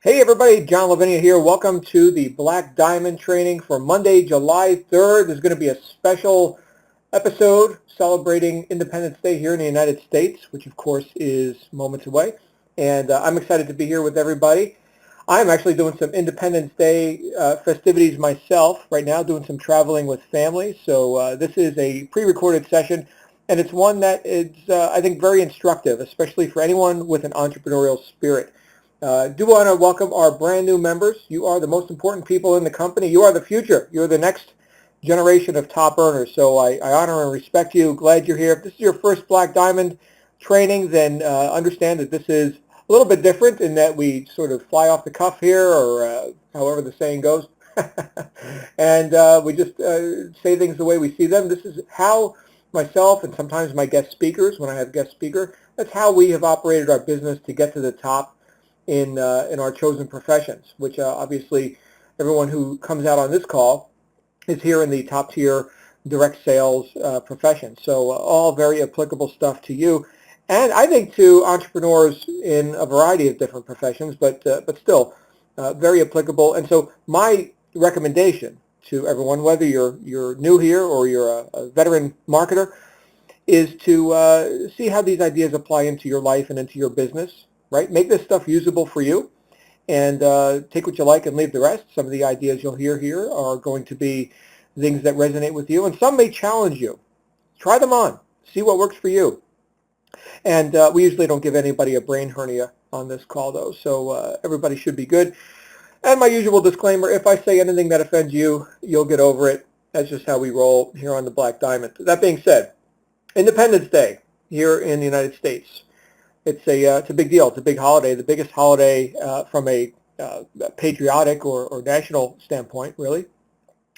Hey everybody, John Lavinia here. Welcome to the Black Diamond training for Monday, July 3rd. There's going to be a special episode celebrating Independence Day here in the United States, which of course is moments away. And I'm excited to be here with everybody. I'm actually doing some Independence Day festivities myself right now, doing some traveling with family. So this is a pre-recorded session, and it's one that is, I think, very instructive, especially for anyone with an entrepreneurial spirit. Do want to welcome our brand new members. You are the most important people in the company. You are the future. You're the next generation of top earners. So I honor and respect you. Glad you're here. If this is your first Black Diamond training, then understand that this is a little bit different in that we sort of fly off the cuff here, or however the saying goes. And we just say things the way we see them. This is how myself and sometimes my guest speakers, when I have guest speaker, that's how we have operated our business to get to the top in our chosen professions, which obviously everyone who comes out on this call is here in the top tier direct sales profession. So all very applicable stuff to you, and I think to entrepreneurs in a variety of different professions, but still very applicable. And so my recommendation to everyone, whether you're new here or you're a veteran marketer, is to see how these ideas apply into your life and into your business. Right? Make this stuff usable for you, and take what you like and leave the rest. Some of the ideas you'll hear here are going to be things that resonate with you, and some may challenge you. Try them on. See what works for you. And we usually don't give anybody a brain hernia on this call, though, so everybody should be good. And my usual disclaimer, if I say anything that offends you, you'll get over it. That's just how we roll here on the Black Diamond. That being said, Independence Day here in the United States. It's a big deal. It's a big holiday, the biggest holiday from a patriotic or national standpoint, really.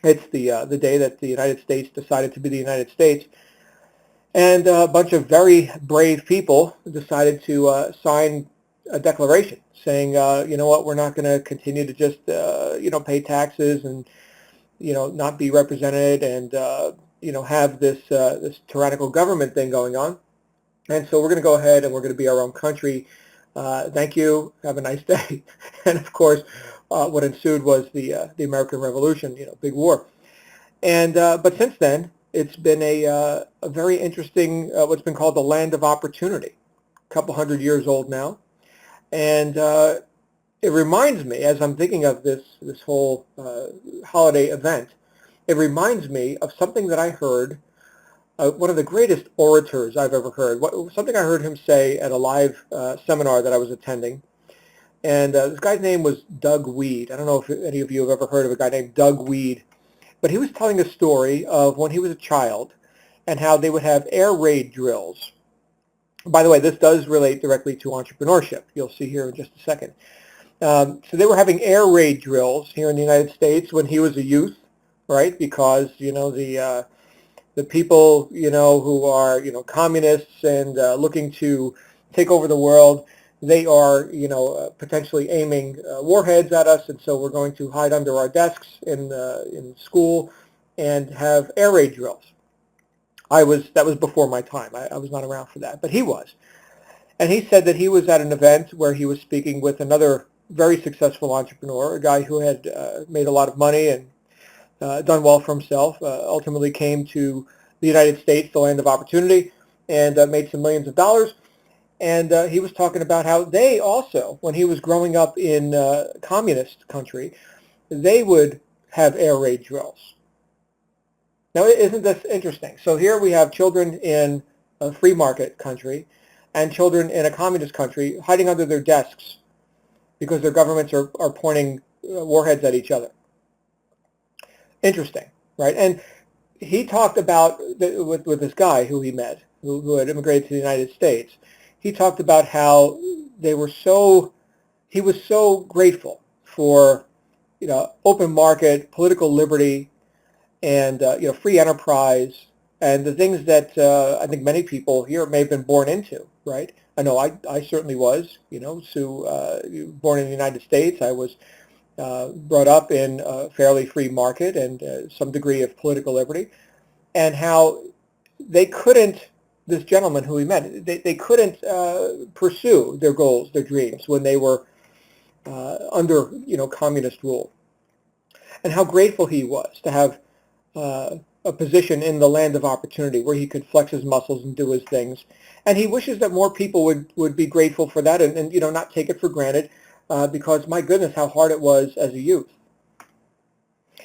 It's the day that the United States decided to be the United States. And a bunch of very brave people decided to sign a declaration saying, you know what, we're not going to continue to just, pay taxes and, not be represented and, have this tyrannical government thing going on. And so we're going to go ahead and we're going to be our own country. Thank you. Have a nice day. And of course, what ensued was the American Revolution, big war. And but since then, it's been a very interesting, what's been called the land of opportunity. A couple hundred years old now. And it reminds me, as I'm thinking of this whole holiday event, it reminds me of something that I heard one of the greatest orators I've ever heard. Something I heard him say at a live seminar that I was attending. And this guy's name was Doug Weed. I don't know if any of you have ever heard of a guy named Doug Weed. But he was telling a story of when he was a child and how they would have air raid drills. By the way, this does relate directly to entrepreneurship. You'll see here in just a second. So they were having air raid drills here in the United States when he was a youth, right? Because, the people, who are, communists and looking to take over the world, they are, potentially aiming warheads at us, and so we're going to hide under our desks in school and have air raid drills. That was before my time. I was not around for that, but he was. And he said that he was at an event where he was speaking with another very successful entrepreneur, a guy who had made a lot of money and done well for himself, ultimately came to the United States, the land of opportunity, and made some millions of dollars. And he was talking about how they also, when he was growing up in communist country, they would have air raid drills. Now, isn't this interesting? So here we have children in a free market country and children in a communist country hiding under their desks because their governments are pointing warheads at each other. Interesting, right? And he talked about, with this guy who he met, who had immigrated to the United States, he talked about how he was so grateful for, open market, political liberty, and, free enterprise, and the things that I think many people here may have been born into, right? I know I certainly was, born in the United States. I was brought up in a fairly free market and some degree of political liberty, and how they couldn't, this gentleman who we met, they couldn't pursue their goals, their dreams, when they were under communist rule, and how grateful he was to have a position in the land of opportunity where he could flex his muscles and do his things. And he wishes that more people would be grateful for that and not take it for granted, because my goodness, how hard it was as a youth.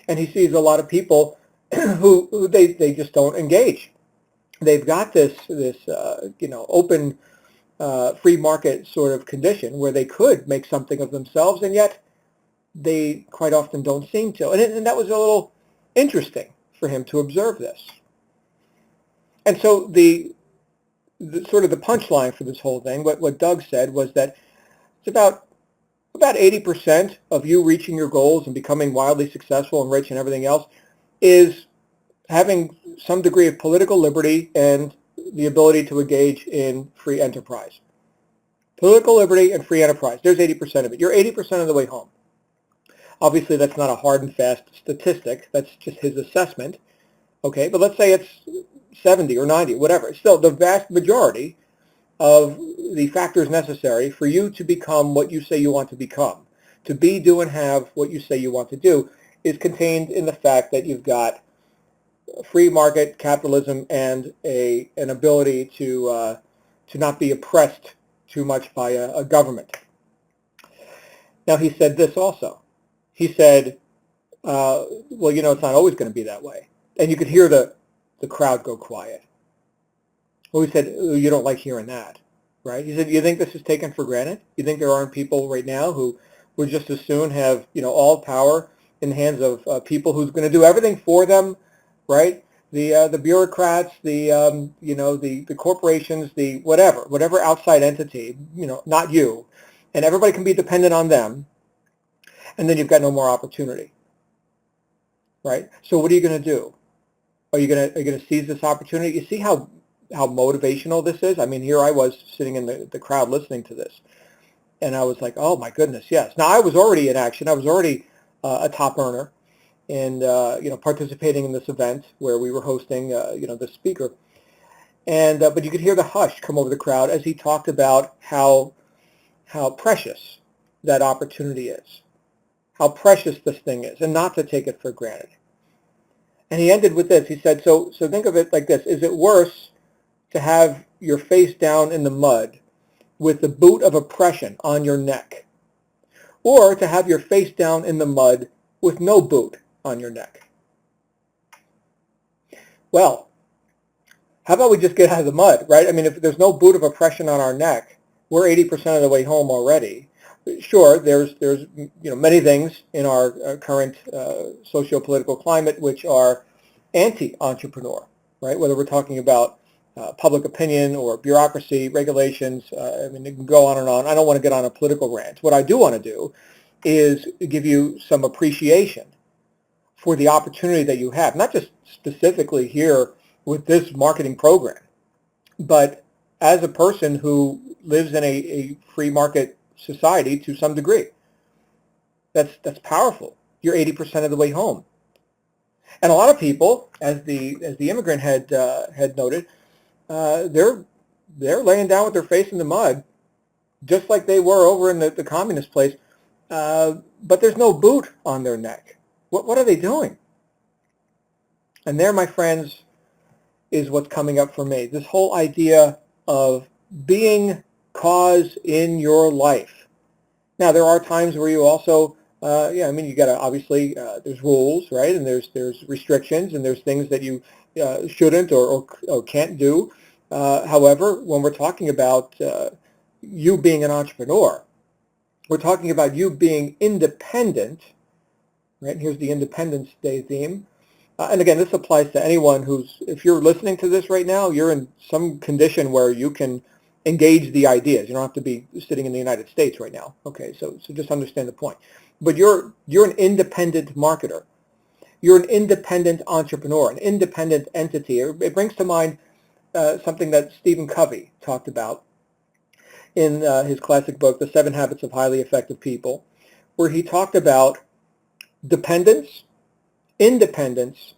And he sees a lot of people who they just don't engage. They've got this open free market sort of condition where they could make something of themselves, and yet they quite often don't seem to. And that was a little interesting for him to observe this. And so the sort of the punchline for this whole thing, what Doug said, was that it's about 80% of you reaching your goals and becoming wildly successful and rich and everything else is having some degree of political liberty and the ability to engage in free enterprise. Political liberty and free enterprise. There's 80% of it. You're 80% of the way home. Obviously, that's not a hard and fast statistic. That's just his assessment. Okay, but let's say it's 70 or 90, whatever. It's still the vast majority of the factors necessary for you to become what you say you want to become, to be, do, and have what you say you want to do, is contained in the fact that you've got free market capitalism and an ability to not be oppressed too much by a government. Now, he said this also. He said, well, it's not always going to be that way. And you could hear the crowd go quiet. Well, he said, oh, you don't like hearing that, right? He said, you think this is taken for granted? You think there aren't people right now who would just as soon have, all power in the hands of people who's going to do everything for them, right? The bureaucrats, the corporations, the whatever outside entity, not you, and everybody can be dependent on them, and then you've got no more opportunity, right? So what are you going to do? Are you going to seize this opportunity? You see how motivational this is? I mean, here I was sitting in the crowd listening to this, and I was like, oh my goodness, yes. Now I was already in action. I was already a top earner, and participating in this event where we were hosting the speaker, and but you could hear the hush come over the crowd as he talked about how precious that opportunity is, how precious this thing is, and not to take it for granted. And he ended with this. He said, so think of it like this: is it worse to have your face down in the mud with the boot of oppression on your neck, or to have your face down in the mud with no boot on your neck? Well, how about we just get out of the mud, right? I mean, if there's no boot of oppression on our neck, we're 80% of the way home already. Sure, there's many things in our current socio-political climate which are anti-entrepreneur, right? Whether we're talking about public opinion or bureaucracy, regulations, I mean, it can go on and on. I don't want to get on a political rant. What I do want to do is give you some appreciation for the opportunity that you have, not just specifically here with this marketing program, but as a person who lives in a free market society to some degree. That's powerful. You're 80% of the way home. And a lot of people, as the immigrant had noted, they're laying down with their face in the mud, just like they were over in the communist place, but there's no boot on their neck. What are they doing? And there, my friends, is what's coming up for me. This whole idea of being cause in your life. Now, there are times where you also, you got to obviously, there's rules, right? And there's restrictions, and there's things that you shouldn't or can't do. However, when we're talking about you being an entrepreneur, we're talking about you being independent, right? And here's the Independence Day theme. And again, this applies to anyone if you're listening to this right now, you're in some condition where you can engage the ideas. You don't have to be sitting in the United States right now. Okay, so just understand the point. But you're an independent marketer. You're an independent entrepreneur, an independent entity. It brings to mind something that Stephen Covey talked about in his classic book, The 7 Habits of Highly Effective People, where he talked about dependence, independence,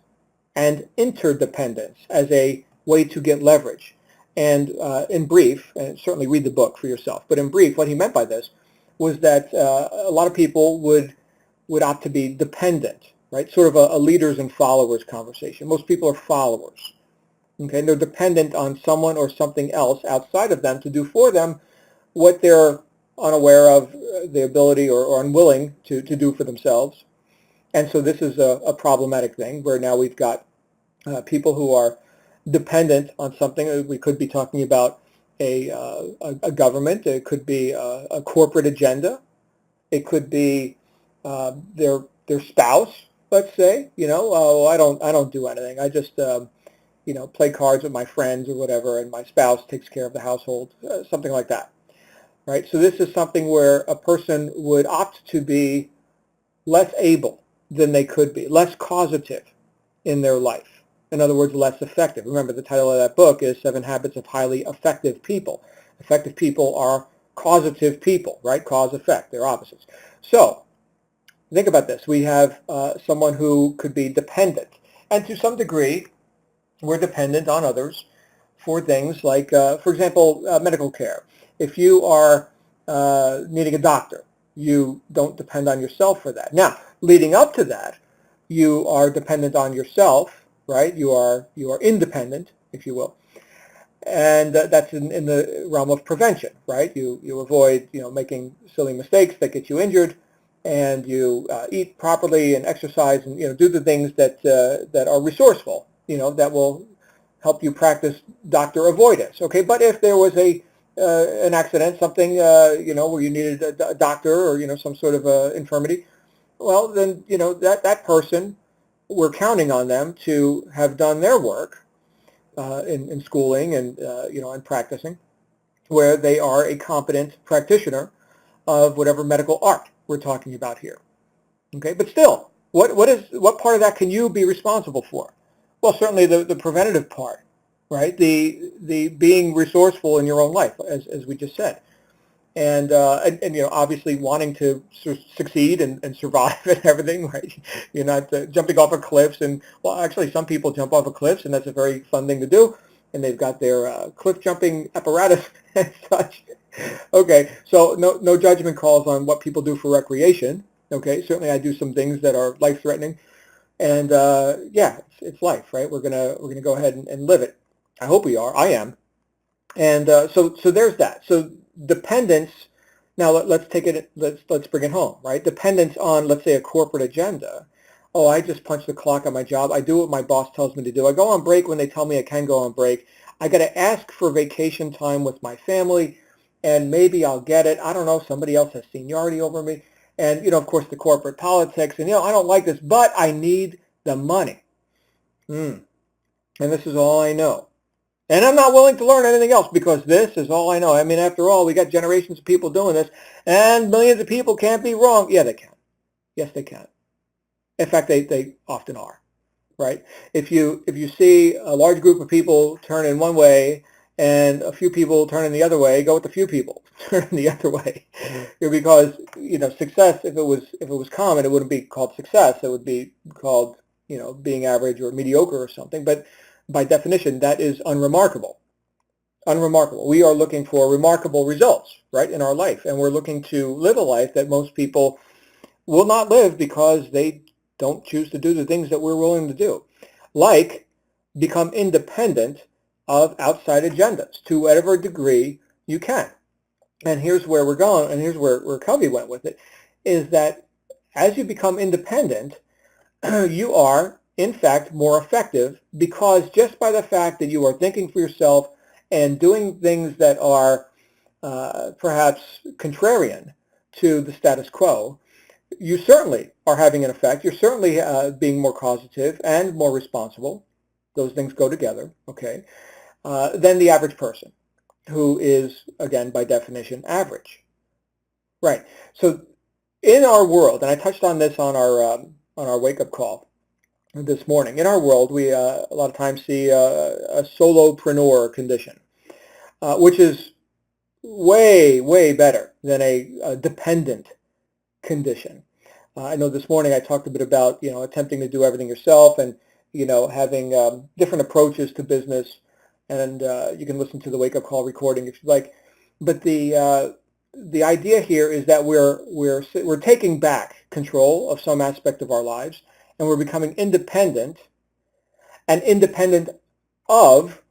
and interdependence as a way to get leverage. And in brief, and certainly read the book for yourself, but in brief, what he meant by this was that a lot of people would opt to be dependent, right? Sort of a leaders and followers conversation. Most people are followers, okay? And they're dependent on someone or something else outside of them to do for them what they're unaware of the ability or unwilling to do for themselves. And so this is a problematic thing where now we've got people who are dependent on something. We could be talking about a government. It could be a corporate agenda. It could be their spouse, let's say. Oh, I don't do anything. I just play cards with my friends or whatever, and my spouse takes care of the household, something like that, right? So this is something where a person would opt to be less able than they could be, less causative in their life. In other words, less effective. Remember, the title of that book is 7 Habits of Highly Effective People. Effective people are causative people, right? Cause, effect, they're opposites. So think about this. We have someone who could be dependent. And to some degree, we're dependent on others for things like, for example, medical care. If you are needing a doctor, you don't depend on yourself for that. Now, leading up to that, you are dependent on yourself, right? You are independent, if you will. And that's in the realm of prevention, right? You avoid making silly mistakes that get you injured, and you eat properly and exercise and do the things that that are resourceful, that will help you practice doctor avoidance. Okay, but if there was an accident, something where you needed a doctor or some sort of infirmity, well then that person, we're counting on them to have done their work in schooling and and practicing, where they are a competent practitioner of whatever medical art we're talking about here. Okay, but still, what part of that can you be responsible for? Well, certainly the preventative part, right? The being resourceful in your own life, as we just said, and obviously wanting to succeed and survive and everything, right? You're not jumping off of cliffs, and well, actually, some people jump off of cliffs, and that's a very fun thing to do, and they've got their cliff jumping apparatus and such. Okay, so no judgment calls on what people do for recreation. Okay, certainly I do some things that are life-threatening, and yeah, it's life, right? We're gonna go ahead and live it. I hope we are. I am. And so there's that. So dependence. Now let's take it. Let's bring it home, right? Dependence on, let's say, a corporate agenda. Oh, I just punch the clock on my job. I do what my boss tells me to do. I go on break when they tell me I can go on break. I got to ask for vacation time with my family, and maybe I'll get it. I don't know. Somebody else has seniority over me, and of course, the corporate politics. And I don't like this, but I need the money. And this is all I know. And I'm not willing to learn anything else because this is all I know. I mean, after all, we got generations of people doing this, and millions of people can't be wrong. Yeah, they can. Yes, they can. In fact, they often are, right? If you see a large group of people turn in one way and a few people turn in the other way, go with the few people turn in the other way. Because success, if it was common, it wouldn't be called success. It would be called being average or mediocre or something. But by definition, that is unremarkable. Unremarkable. We are looking for remarkable results, right, in our life, and we're looking to live a life that most people will not live because they don't choose to do the things that we're willing to do, like become independent of outside agendas to whatever degree you can. And here's where we're going, and here's where Covey went with it, is that as you become independent, you are, in fact, more effective, because just by the fact that you are thinking for yourself and doing things that are perhaps contrarian to the status quo, you certainly are having an effect. You're certainly being more causative and more responsible. Those things go together, okay, than the average person, who is, again, by definition, average. Right. So in our world, and I touched on this on our wake-up call this morning, in our world, we a lot of times see a solopreneur condition, which is way, way better than a dependent condition. I know this morning I talked a bit about attempting to do everything yourself and having different approaches to business, and you can listen to the wake-up call recording if you like. But the the idea here is that we're taking back control of some aspect of our lives, and we're becoming independent and independent of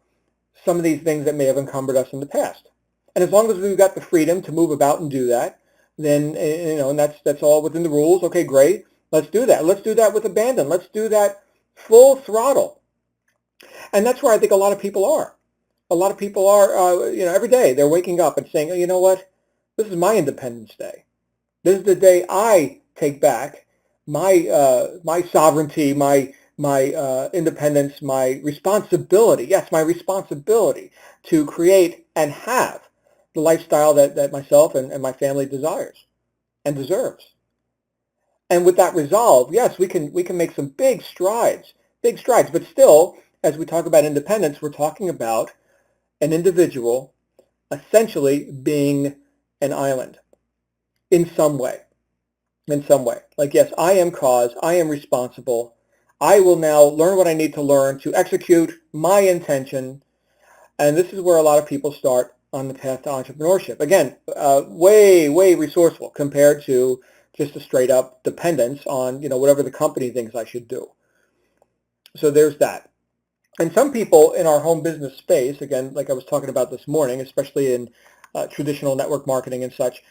some of these things that may have encumbered us in the past. And as long as we've got the freedom to move about and do that, then, and that's all within the rules. Okay, great. Let's do that. Let's do that with abandon. Let's do that full throttle. And that's where I think a lot of people are. A lot of people are, every day they're waking up and saying, oh, you know what? This is my Independence Day. This is the day I take back my sovereignty, my independence, my responsibility. Yes, my responsibility to create and have the lifestyle that myself and my family desires and deserves. And with that resolve, yes, we can make some big strides. But still, as we talk about independence, we're talking about an individual essentially being an island in some way. Like, yes, I am cause, I am responsible. I will now learn what I need to learn to execute my intention. And this is where a lot of people start on the path to entrepreneurship. Again, way, way resourceful compared to just a straight up dependence on, whatever the company thinks I should do. So there's that. And some people in our home business space, again, like I was talking about this morning, especially in traditional network marketing and such,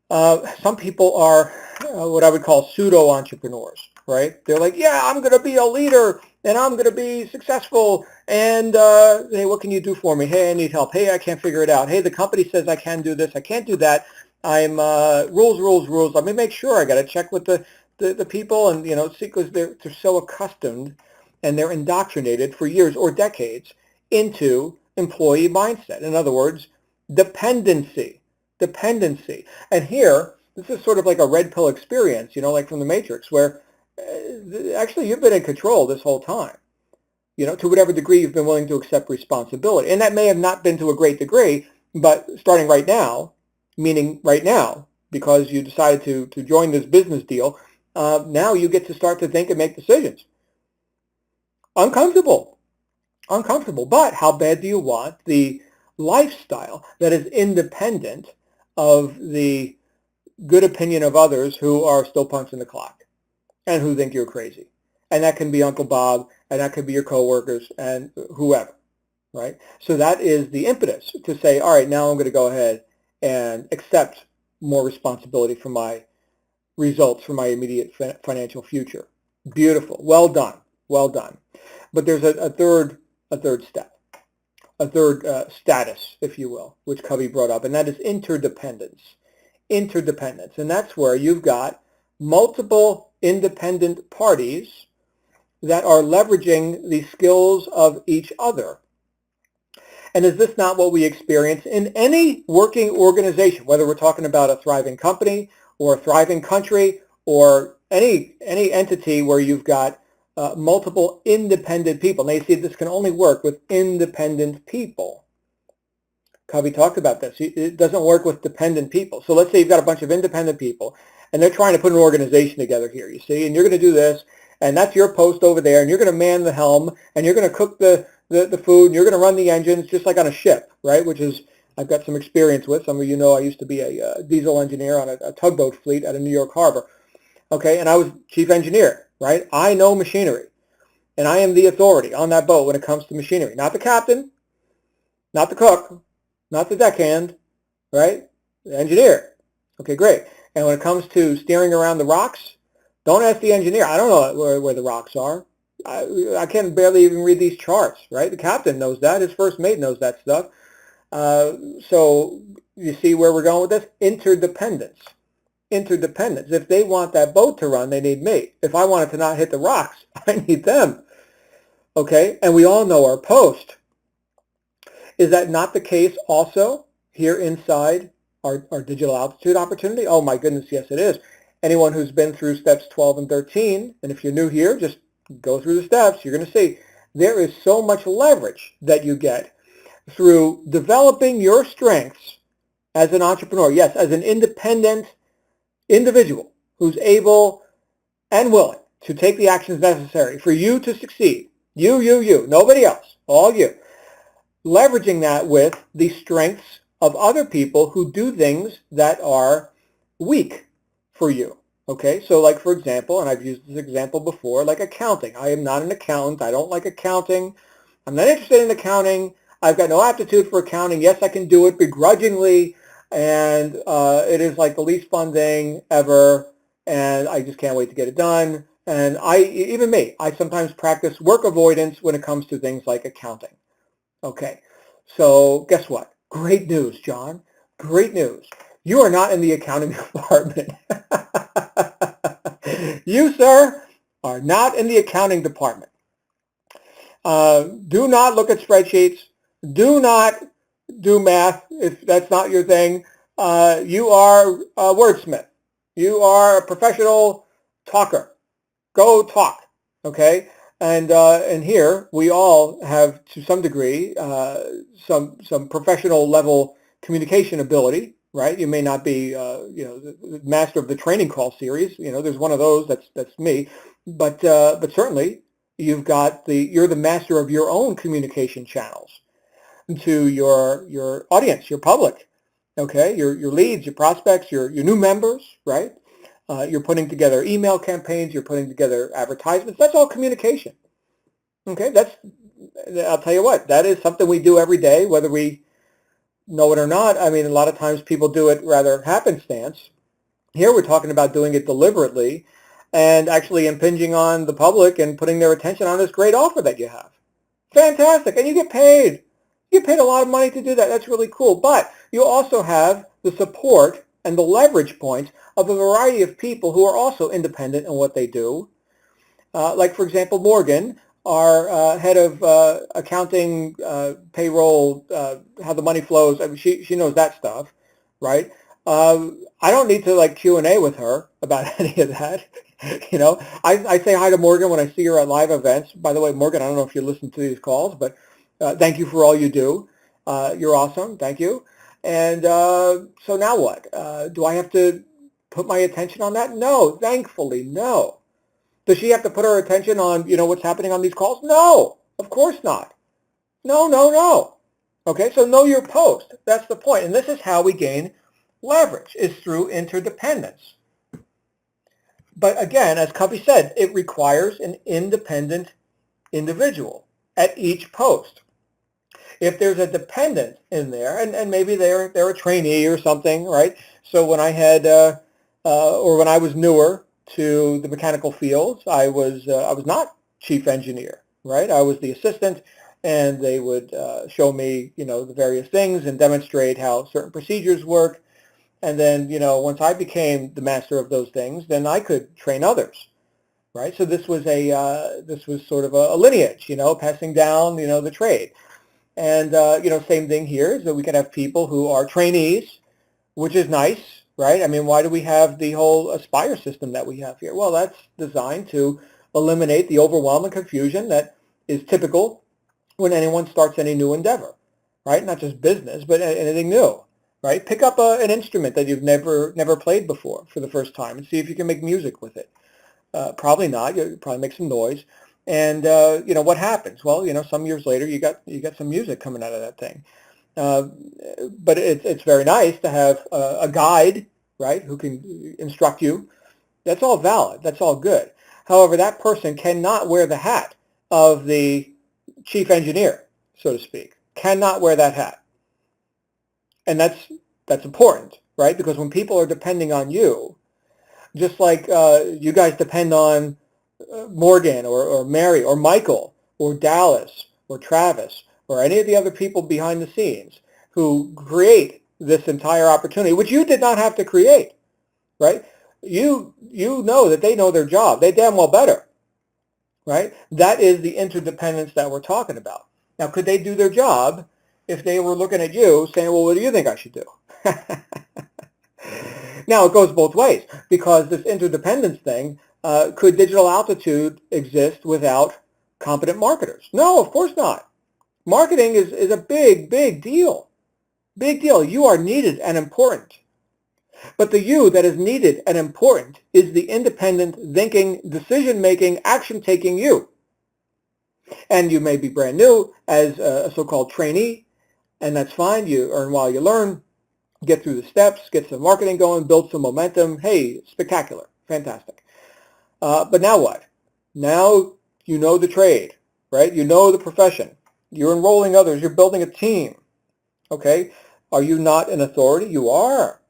some people are what I would call pseudo-entrepreneurs, right? They're like, yeah, I'm going to be a leader and I'm going to be successful. And hey, what can you do for me? Hey, I need help. Hey, I can't figure it out. Hey, the company says I can do this. I can't do that. I'm rules. Let me make sure. I got to check with the people and, see, because they're so accustomed and they're indoctrinated for years or decades into employee mindset. In other words, dependency. And here, this is sort of like a red pill experience, like from the Matrix, where actually you've been in control this whole time, to whatever degree you've been willing to accept responsibility. And that may have not been to a great degree, but starting right now, meaning right now, because you decided to join this business deal, now you get to start to think and make decisions. Uncomfortable. But how bad do you want the lifestyle that is independent of the good opinion of others who are still punching the clock and who think you're crazy? And that can be Uncle Bob, and that could be your coworkers and whoever, right? So that is the impetus to say, all right, now I'm going to go ahead and accept more responsibility for my results, for my immediate financial future. Beautiful. Well done. But there's a third step, a third status, if you will, which Covey brought up, and that is interdependence. And that's where you've got multiple independent parties that are leveraging the skills of each other. And is this not what we experience in any working organization, whether we're talking about a thriving company or a thriving country or any entity where you've got multiple independent people? And they see this can only work with independent people. Covey talked about this. It doesn't work with dependent people. So let's say you've got a bunch of independent people, and they're trying to put an organization together here, you see, and you're going to do this, and that's your post over there, and you're going to man the helm, and you're going to cook the food, and you're going to run the engines, just like on a ship, right, which is I've got some experience with. Some of you know I used to be a diesel engineer on a tugboat fleet at a New York harbor. Okay, and I was chief engineer, right? I know machinery, and I am the authority on that boat when it comes to machinery. Not the captain, not the cook, not the deckhand, right? The engineer. Okay, great. And when it comes to steering around the rocks, don't ask the engineer. I don't know where the rocks are. I can barely even read these charts, right? The captain knows that. His first mate knows that stuff. So you see where we're going with this? Interdependence. If they want that boat to run, they need me. If I want it to not hit the rocks, I need them. Okay? And we all know our post. Is that not the case also here inside our digital altitude opportunity? Oh my goodness, yes it is. Anyone who's been through steps 12 and 13, and if you're new here, just go through the steps, you're going to see there is so much leverage that you get through developing your strengths as an entrepreneur. Yes, as an independent individual who's able and willing to take the actions necessary for you to succeed. You, nobody else, all you. Leveraging that with the strengths of other people who do things that are weak for you. Okay, so like for example, and I've used this example before, like accounting. I am not an accountant. I don't like accounting. I'm not interested in accounting. I've got no aptitude for accounting. Yes, I can do it begrudgingly, and it is like the least fun thing ever, and I just can't wait to get it done. And even me, I sometimes practice work avoidance when it comes to things like accounting. Okay, so guess what? Great news, John. Great news. You are not in the accounting department. You, sir, are not in the accounting department. Do not look at spreadsheets. Do not do math if that's not your thing. You are a wordsmith. You are a professional talker. Go talk, okay? And here we all have, to some degree, some professional level communication ability, right? You may not be, the master of the training call series. There's one of those. That's me, but certainly you're the master of your own communication channels to your audience, your public, okay? Your leads, your prospects, your new members, right? You're putting together email campaigns, you're putting together advertisements. That's all communication. Okay, I'll tell you what, that is something we do every day, whether we know it or not. I mean, a lot of times people do it rather happenstance. Here we're talking about doing it deliberately and actually impinging on the public and putting their attention on this great offer that you have. Fantastic, and you get paid. You get paid a lot of money to do that. That's really cool. But you also have the support and the leverage points of a variety of people who are also independent in what they do. Like, for example, Morgan, our head of accounting, payroll, how the money flows. I mean, she knows that stuff, right? I don't need to like Q&A with her about any of that. I say hi to Morgan when I see her at live events. By the way, Morgan, I don't know if you listen to these calls, but thank you for all you do. You're awesome. Thank you. And so now what? Do I have to put my attention on that? No, thankfully, no. Does she have to put her attention on, what's happening on these calls? No, of course not. No, no, no. Okay, so know your post. That's the point. And this is how we gain leverage, is through interdependence. But again, as Covey said, it requires an independent individual at each post. If there's a dependent in there, and maybe they're a trainee or something, right? So when I had, or when I was newer to the mechanical fields, I was not chief engineer, right? I was the assistant, and they would show me, the various things and demonstrate how certain procedures work. And then, once I became the master of those things, then I could train others, right? So this was sort of a lineage, passing down, the trade. And, same thing here is that we can have people who are trainees, which is nice, right? I mean, why do we have the whole Aspire system that we have here? Well, that's designed to eliminate the overwhelming confusion that is typical when anyone starts any new endeavor, right? Not just business, but anything new, right? Pick up an instrument that you've never played before for the first time and see if you can make music with it. Probably not. You'll probably make some noise. And, what happens? Well, some years later, you got some music coming out of that thing. But it's very nice to have a guide, right, who can instruct you. That's all valid. That's all good. However, that person cannot wear the hat of the chief engineer, so to speak. Cannot wear that hat. And that's important, right? Because when people are depending on you, just like you guys depend on Morgan or Mary or Michael or Dallas or Travis or any of the other people behind the scenes who create this entire opportunity, which you did not have to create, right? You know that they know their job. They damn well better, right? That is the interdependence that we're talking about. Now, could they do their job if they were looking at you saying, well, what do you think I should do? Now, it goes both ways, because this interdependence thing, could digital altitude exist without competent marketers? No, of course not. Marketing is a big, big deal. Big deal. You are needed and important. But the you that is needed and important is the independent, thinking, decision-making, action-taking you. And you may be brand new as a so-called trainee, And that's fine. You earn while you learn, get through the steps, get some marketing going, build some momentum. Hey, spectacular, fantastic. But now what? Now you know the trade, right? You know the profession. You're enrolling others. You're building a team. Okay? Are you not an authority? You are.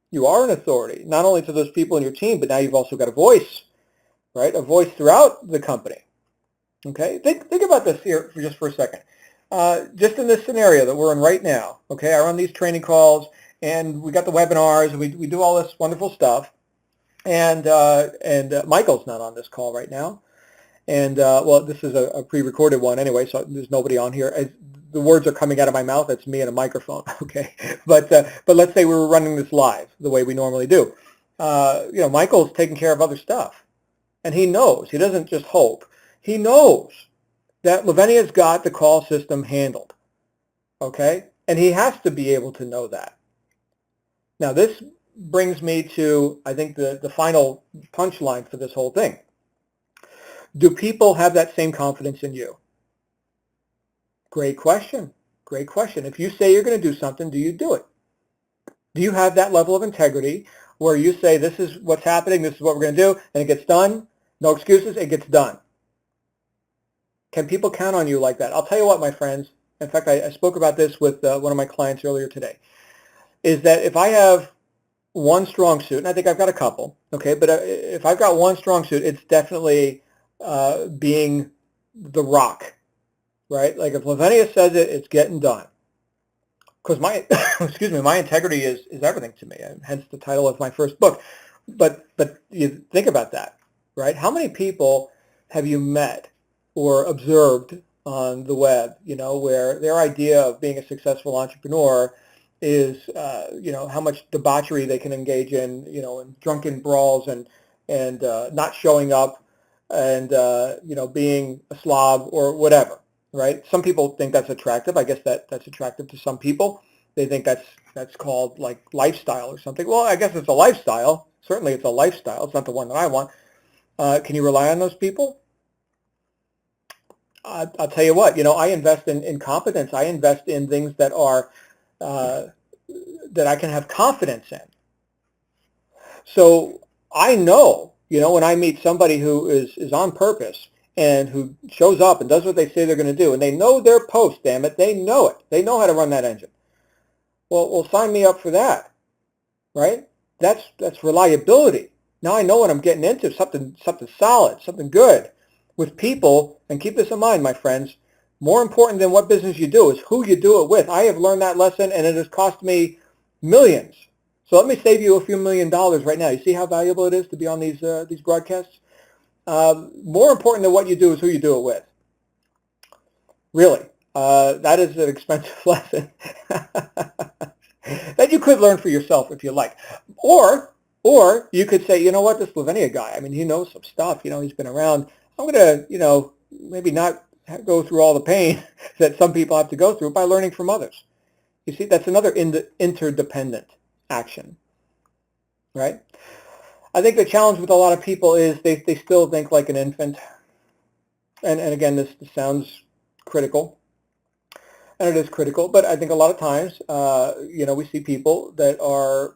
You are an authority, not only to those people in your team, but now you've also got a voice, right? A voice throughout the company. Okay? Think about this here for a second. Just in this scenario that we're in right now, okay? I run these training calls, and we got the webinars, and we do all this wonderful stuff. And Michael's not on this call right now. And well, this is a pre-recorded one anyway, so there's nobody on here. The words are coming out of my mouth. It's me and a microphone, okay? But let's say we were running this live the way we normally do. Michael's taking care of other stuff, and he knows. He doesn't just hope. He knows that Lavenia's got the call system handled, okay? And he has to be able to know that. Now, this brings me to, I think, the final punchline for this whole thing. Do people have that same confidence in you? Great question. Great question. If you say you're going to do something, do you do it? Do you have that level of integrity where you say, this is what's happening, this is what we're going to do, and it gets done? No excuses, it gets done. Can people count on you like that? I'll tell you what, my friends. In fact, I spoke about this with one of my clients earlier today, is that if I have one strong suit, and I think I've got a couple, okay, but if I've got one strong suit, it's definitely being the rock, right? Like if Lavenia says it, it's getting done. Because my, excuse me, my integrity is everything to me, and hence the title of my first book. But you think about that, right? How many people have you met or observed on the web, where their idea of being a successful entrepreneur is, how much debauchery they can engage in, in drunken brawls and not showing up and, being a slob or whatever, right? Some people think that's attractive. I guess that's attractive to some people. They think that's called like lifestyle or something. Well, I guess it's a lifestyle. Certainly it's a lifestyle. It's not the one that I want. Can you rely on those people? I'll tell you what, I invest in competence. I invest in things that are, that I can have confidence in. So I know, when I meet somebody who is on purpose and who shows up and does what they say they're going to do, and they know their post, damn it, they know it. They know how to run that engine. Well, sign me up for that, right? That's reliability. Now I know what I'm getting into, something solid, something good. With people, and keep this in mind, my friends, more important than what business you do is who you do it with. I have learned that lesson, and it has cost me millions. So let me save you a few $1,000,000 right now. You see how valuable it is to be on these broadcasts? More important than what you do is who you do it with. Really. That is an expensive lesson that you could learn for yourself if you like. Or you could say, you know what, this Lavenia guy, I mean, he knows some stuff. He's been around. I'm going to, maybe not go through all the pain that some people have to go through by learning from others. You see, that's another interdependent action, right? I think the challenge with a lot of people is they still think like an infant. And again, this sounds critical, and it is critical, but I think a lot of times, we see people that are,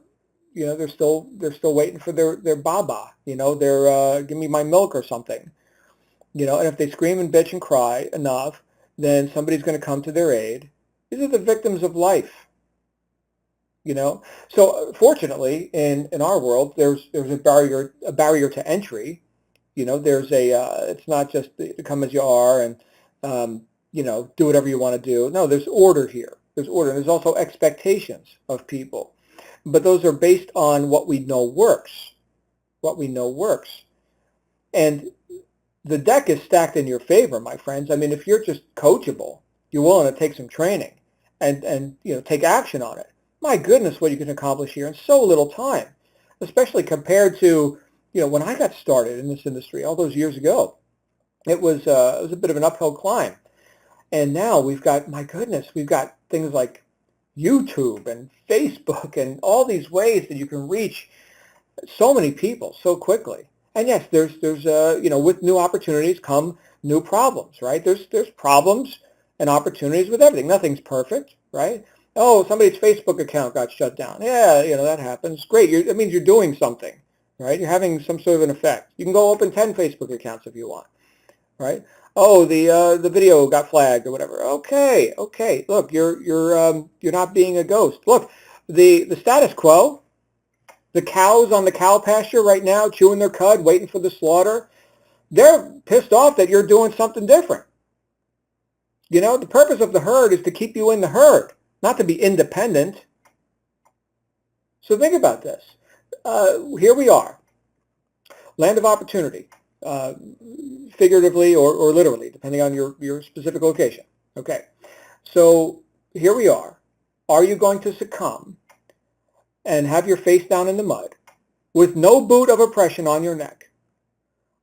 they're still waiting for their baba, they're, give me my milk or something. And if they scream and bitch and cry enough, then somebody's going to come to their aid. These are the victims of life. So fortunately, in our world, there's a barrier to entry. There's it's not just come as you are and do whatever you want to do. No, there's order here. There's order. And there's also expectations of people, but those are based on what we know works. What we know works, and the deck is stacked in your favor, my friends. I mean, if you're just coachable, you're willing to take some training and take action on it. My goodness, what you can accomplish here in so little time, especially compared to, when I got started in this industry all those years ago. It was a bit of an uphill climb. And now we've got, my goodness, we've got things like YouTube and Facebook and all these ways that you can reach so many people so quickly. And yes, there's with new opportunities come new problems, right? There's problems and opportunities with everything. Nothing's perfect, right? Oh, somebody's Facebook account got shut down. Yeah, that happens. Great. That means you're doing something, right? You're having some sort of an effect. You can go open 10 Facebook accounts if you want, right? Oh, the video got flagged or whatever. Okay. Look, you're not being a ghost. Look, the status quo, the cows on the cow pasture right now chewing their cud, waiting for the slaughter, they're pissed off that you're doing something different. The purpose of the herd is to keep you in the herd, not to be independent. So think about this. Here we are, land of opportunity, figuratively or literally, depending on your specific location. Okay, so here we are. Are you going to succumb and have your face down in the mud with no boot of oppression on your neck?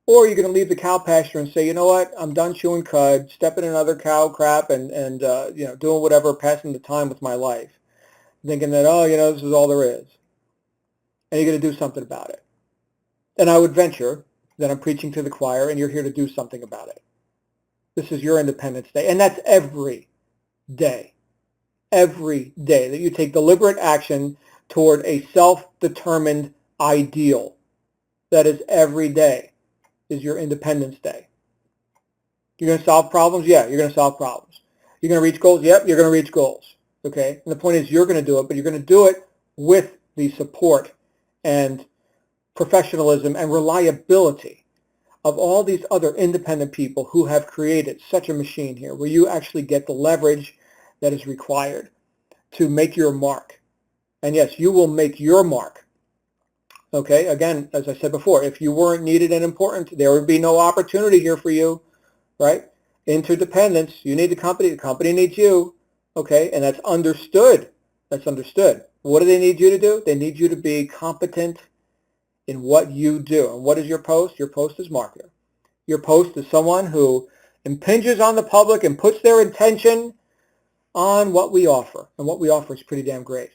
Or are you going to leave the cow pasture and say, you know what, I'm done chewing cud, stepping in another cow crap and doing whatever, passing the time with my life, thinking that, this is all there is. And you're going to do something about it. And I would venture that I'm preaching to the choir and you're here to do something about it. This is your Independence Day. And that's every day. Every day that you take deliberate action toward a self-determined ideal. That is every day is your Independence Day. You're going to solve problems? Yeah, you're going to solve problems. You're going to reach goals? Yep, you're going to reach goals. Okay? And the point is you're going to do it, but you're going to do it with the support and professionalism and reliability of all these other independent people who have created such a machine here where you actually get the leverage that is required to make your mark. And yes, you will make your mark. Okay, again, as I said before, if you weren't needed and important, there would be no opportunity here for you, right? Interdependence, you need the company needs you, okay? And that's understood. That's understood. What do they need you to do? They need you to be competent in what you do. And what is your post? Your post is marketer. Your post is someone who impinges on the public and puts their intention on what we offer. And what we offer is pretty damn great.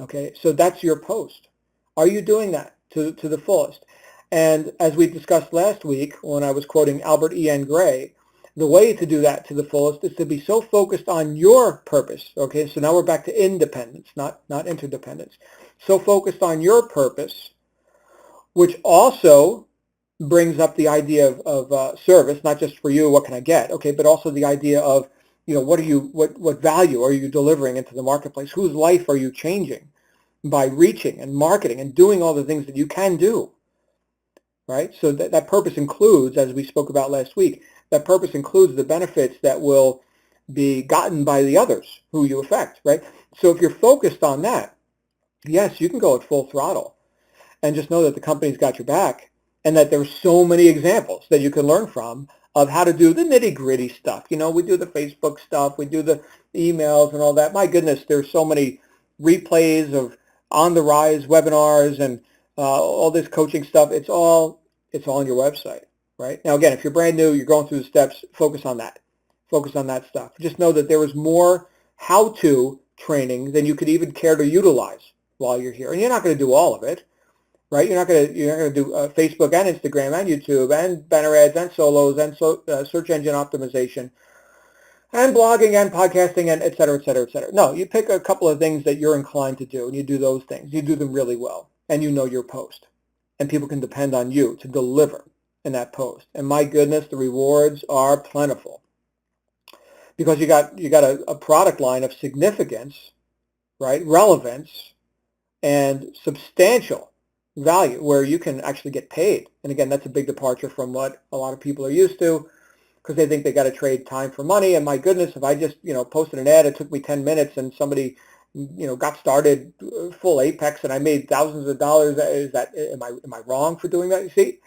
Okay, so that's your post. Are you doing that to the fullest? And as we discussed last week when I was quoting Albert E.N. Gray, the way to do that to the fullest is to be so focused on your purpose. Okay, so now we're back to independence, not interdependence. So focused on your purpose, which also brings up the idea of service, not just for you, what can I get, okay, but also the idea of, what value are you delivering into the marketplace? Whose life are you changing by reaching and marketing and doing all the things that you can do, right? So that purpose includes, as we spoke about last week, that purpose includes the benefits that will be gotten by the others who you affect, right? So if you're focused on that, yes, you can go at full throttle and just know that the company's got your back and that there's so many examples that you can learn from of how to do the nitty-gritty stuff. We do the Facebook stuff, we do the emails and all that. My goodness, there's so many replays of On the Rise webinars and all this coaching stuff. It's all on your website, right? Now, again, if you're brand new, you're going through the steps, focus on that. Focus on that stuff. Just know that there is more how-to training than you could even care to utilize while you're here. And you're not going to do all of it, right? You're not going to do Facebook and Instagram and YouTube and banner ads and solos and search engine optimization and blogging and podcasting and et cetera, et cetera, et cetera. No, you pick a couple of things that you're inclined to do and you do those things. You do them really well and you know your post. And people can depend on you to deliver in that post. And my goodness, the rewards are plentiful because you got a product line of significance, right? Relevance and substantial value where you can actually get paid. And again, that's a big departure from what a lot of people are used to because they think they got to trade time for money. And my goodness, if I just, posted an ad, it took me 10 minutes and somebody, got started full apex and I made thousands of dollars. Am I wrong for doing that? You see,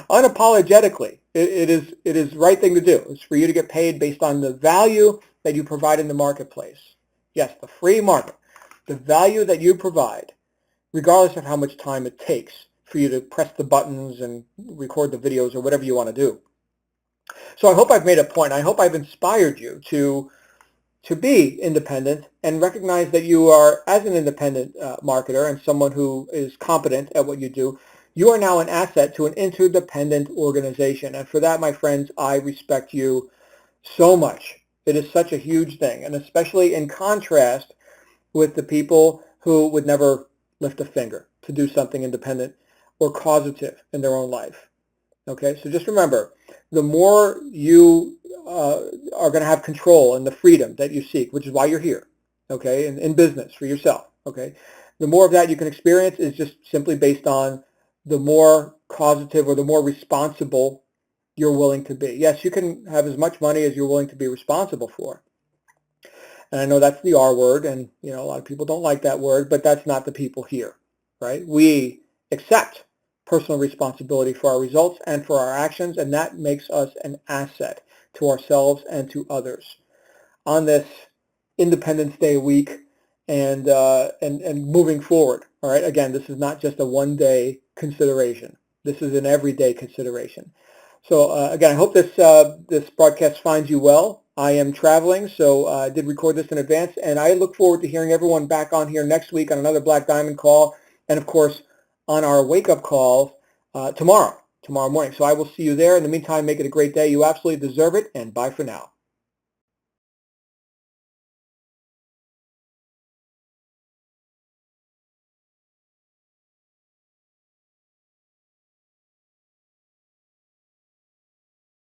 unapologetically, it is the right thing to do. It's for you to get paid based on the value that you provide in the marketplace. Yes, the free market, the value that you provide, regardless of how much time it takes for you to press the buttons and record the videos or whatever you want to do. So I hope I've made a point. I hope I've inspired you to be independent and recognize that you are, as an independent marketer and someone who is competent at what you do, you are now an asset to an interdependent organization. And for that, my friends, I respect you so much. It is such a huge thing, and especially in contrast with the people who would never lift a finger to do something independent or causative in their own life. Okay, so just remember, the more you are going to have control and the freedom that you seek, which is why you're here, okay, in business for yourself, okay, the more of that you can experience is just simply based on the more causative or the more responsible you're willing to be. Yes, you can have as much money as you're willing to be responsible for. And I know that's the R word, and a lot of people don't like that word, but that's not the people here, right? We accept personal responsibility for our results and for our actions, and that makes us an asset to ourselves and to others. On this Independence Day week and moving forward, all right? Again, this is not just a one-day consideration. This is an everyday consideration. So again, I hope this broadcast finds you well. I am traveling, so I did record this in advance, and I look forward to hearing everyone back on here next week on another Black Diamond call, and of course on our wake-up call tomorrow morning. So I will see you there. In the meantime, make it a great day. You absolutely deserve it, and bye for now.